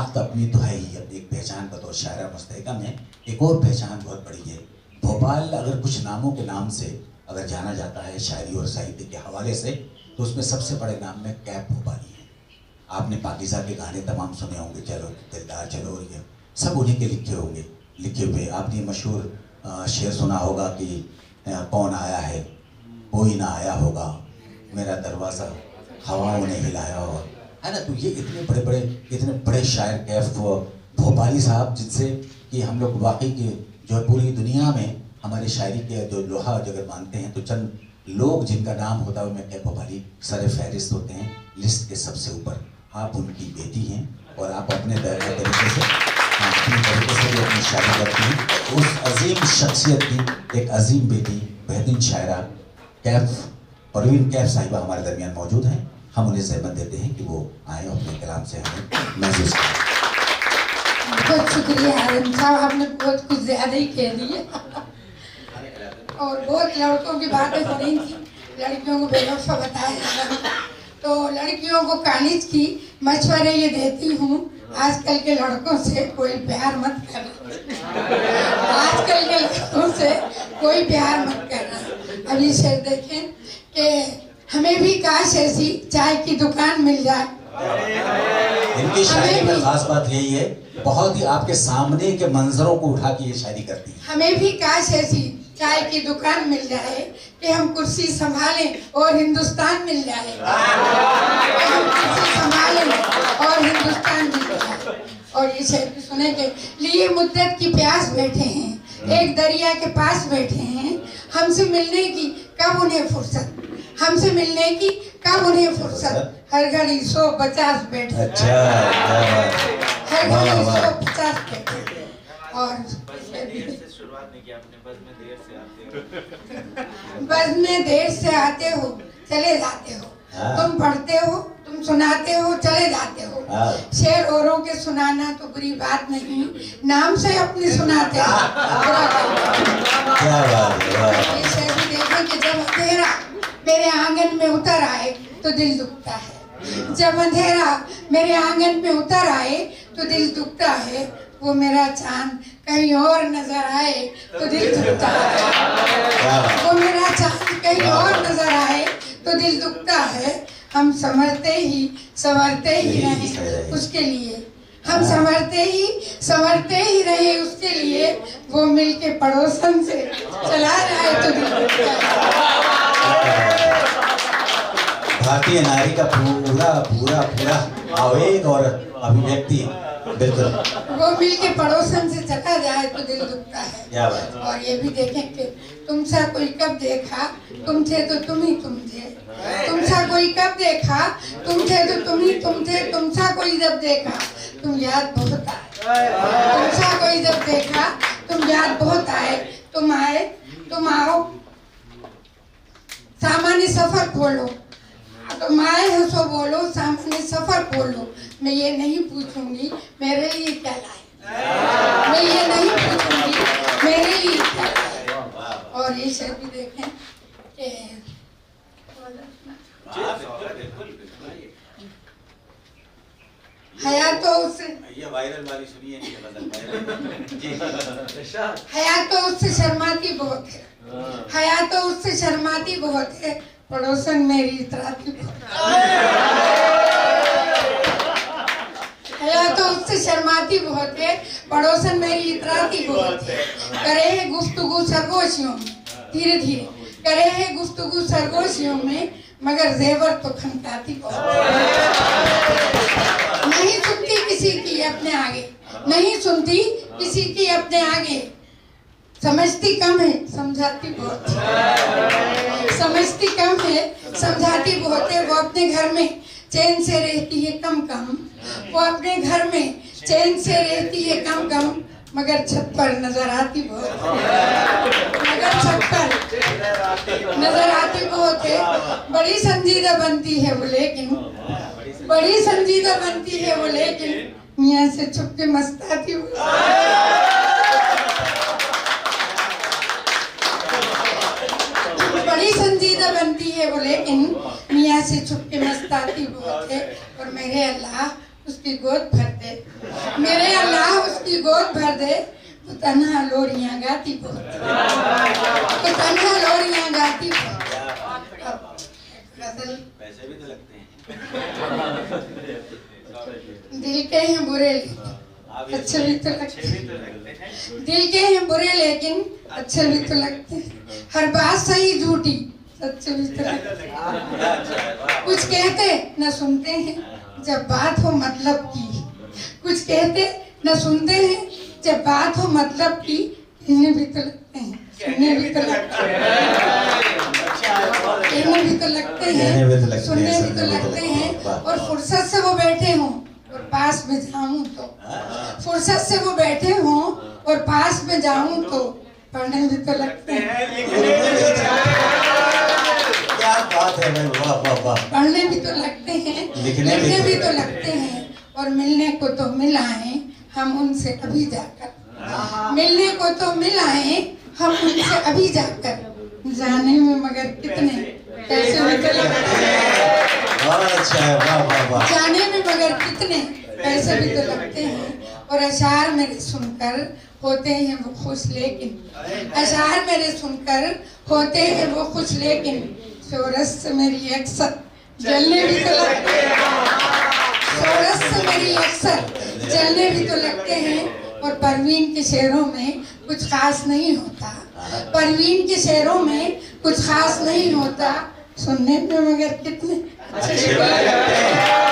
शनाख्त अपनी तो है ही, अपनी एक पहचान बतौर शायरा मुस्तहकम है। एक और पहचान बहुत बड़ी है। भोपाल अगर कुछ नामों के नाम से अगर जाना जाता है शायरी और साहित्य के हवाले से, तो उसमें सबसे बड़े नाम में कैफ भोपाली है। आपने पाकिज़ा के गाने तमाम सुने होंगे, चलो दिलदार चलो, और ये सब उन्हीं के लिखे होंगे, लिखे हुए। आपने मशहूर शेर सुना होगा कि कौन आया है, कोई ना आया होगा, मेरा दरवाज़ा हवाओं ने हिलाया होगा, है ना। तो ये इतने बड़े शायर कैफ भोपाली साहब, जिनसे कि हम लोग वाकई के जो पूरी दुनिया में हमारे शायरी के जो लोहा अगर मानते हैं, तो चंद लोग जिनका नाम होता है उनमें कैफ भोपाली सर फहरिस्त होते हैं, लिस्ट के सबसे ऊपर। आप उनकी बेटी हैं और आप अपने तरीके से भी अपनी शादी करती हैं। उस अजीम शख्सियत की एक अजीम बेटी, बेहतरीन शायरा कैफ परवीन कैफ साहिबा हमारे दरमियान मौजूद हैं। हम उन्हें ज़हमत देते हैं कि वो आए और अपने कलाम से हमें महसूस करें। बहुत शुक्रिया आलम साहब, आपने बहुत कुछ ज़्यादा ही कह दिया और बहुत लड़कों की बातें हो रही थी, लड़कियों को बेवफा बताया। तो लड़कियों को कॉलेज की मशवरे ये देती हूँ, आजकल के लड़कों से कोई प्यार मत करना, आजकल के लड़कों से कोई प्यार मत करना। अभी शेर देखें कि हमें भी काश ऐसी चाय की दुकान मिल जाए। इनकी शायरी में खास बात यही है, बहुत ही आपके सामने के मंजरों को उठा के ये शायरी करती है। हमें भी काश ऐसी चाय की दुकान मिल जाए कि हम कुर्सी संभालें और हिंदुस्तान मिल जाए, हम कुर्सी संभालें और हिंदुस्तान मिल जाए। और ये शेर सुने के लिए मुद्दत की प्यास बैठे हैं, एक दरिया के पास बैठे हैं, हमसे मिलने की कब उन्हें फुर्सत, हमसे मिलने की कब उन्हें फुर्सत, हर घड़ी 150 बैठे, हर घड़ी 150 बैठे। और बस में देर से आते हो चले जाते हो, तुम पढ़ते हो तुम सुनाते हो चले जाते हो, शेर औरों के सुनाना तो बुरी बात नहीं, नाम से अपनी सुनाते हो। ये शेर भी देखें कि जब अंधेरा मेरे आंगन में उतर आए तो दिल दुखता है, जब अंधेरा मेरे आंगन में उतर आए तो दिल दुखता है, वो मेरा चांद कहीं और नजर आए तो दिल दुखता है, वो मेरा चांद कहीं और नजर आए तो दिल दुखता है। हम संवरते ही रहे उसके लिए, हम संवरते ही रहे उसके लिए, वो मिलके पड़ोसन से चला जाए तो दिल दुखता है। भारतीय नारी का पूरा आवेग और अभिव्यक्ति, बिल्कुल। वो मिलके पड़ोसन से चला जाए तो दिल दुखता है। क्या बात। और ये भी देखें कि तुमसा कोई कब देखा, तुम थे तो तुम ही तुम थे, तुमसा कोई कब देखा, तुम थे तो तुम थे, तुमसा कोई जब देखा तुम याद बहुत आए, तुमसा कोई जब देखा तुम याद बहुत आए, तुम आए तुम आओ सामान्य सफर खोलो, तुम आए हो सो बोलो सामान्य सफर खोलो, मैं ये नहीं पूछूंगी मेरे लिए क्या लाए, मैं ये नहीं पूछूंगी मेरे लिए क्या लाए। और ये शेर भी देखें कि हया तो उससे, ये वायरल वाली सुनिए, हया तो उससे शर्माती बहुत है, हया तो उससे शर्माती बहुत है, पड़ोसन मेरी इतराती बहुत है, तो उससे शर्माती बहुत है, पड़ोसन मेरी इतराती बहुत है, करे है गुफ्तगू सरगोशियों में, धीरे धीरे करे है गुफ्तगू सरगोशियों में, मगर जेवर तो खनकाती बहुत है, नहीं सुनती किसी की अपने आगे, नहीं सुनती किसी की अपने आगे, समझती कम है समझाती बहुत है, समझती कम है समझाती बहुत है, वो अपने घर में चैन से रहती है कम कम, वो अपने घर में चैन से रहती है कम कम, मगर छत पर नजर आती बहुत है, मगर छत पर नजर आती बहुत है, बड़ी संजीदा बनती है वो लेकिन, बड़ी संजीदा बनती है वो लेकिन, मियाँ से छुप के मस्ताती वो, बड़ी संजीदा बनती है वो लेकिन, मियाँ से छुप के मस्ताती बहुत है, और मेरे अल्लाह उसकी गोद भर दे, मेरे अल्लाह उसकी गोद भर दे तो तन्हा लोरियां गाती बहुत, तो तन्हा लोरियां गाती बहुत। गजल पैसे भी तो लगते हैं। दिल के हैं बुरे लेकिन अच्छे भी तो लगते हैं, दिल के हैं बुरे लेकिन अच्छे भी तो लगते हैं, हर बात सही झूठी सच्चे भी तो लगते हैं, कुछ कहते न सुनते हैं जब बात हो मतलब की, कुछ कहते न सुनते हैं जब बात हो मतलब की, कहने भी तो लगते हैं, सुनने भी तो लगते हैं, कहने भी तो लगते हैं, सुनने भी तो लगते हैं, और फुर्सत से वो बैठे हों और पास में जाऊं तो, फुर्सत से वो बैठे हों और पास में जाऊं तो पढ़ने भी तो लगते हैं, क्या बात है भाई, वाह वाह वाह। पढ़ने भी तो लगते हैं, लिखने भी तो लगते हैं, और मिलने को तो मिल आए हम उनसे अभी जाकर, मिलने को तो मिल आए हम उनसे अभी जाकर, जाने में मगर कितने पैसे भी तो लगते हैं, अच्छा है, वाह वाह वाह। जाने में मगर कितने पैसे भी तो लगते हैं, और अशार मेरे सुनकर होते हैं वो खुश लेकिन, अशार मेरे सुनकर होते हैं वो खुश लेकिन, शोहरत से मेरी अक्सर जलने भी तो लगते हैं, शोहरत से मेरी अक्सर जलने भी तो लगते हैं, और परवीन के शेरों में कुछ खास नहीं होता, परवीन के शेरों में कुछ खास नहीं होता, सुनने में मगर कितने अच्छे लगते हैं।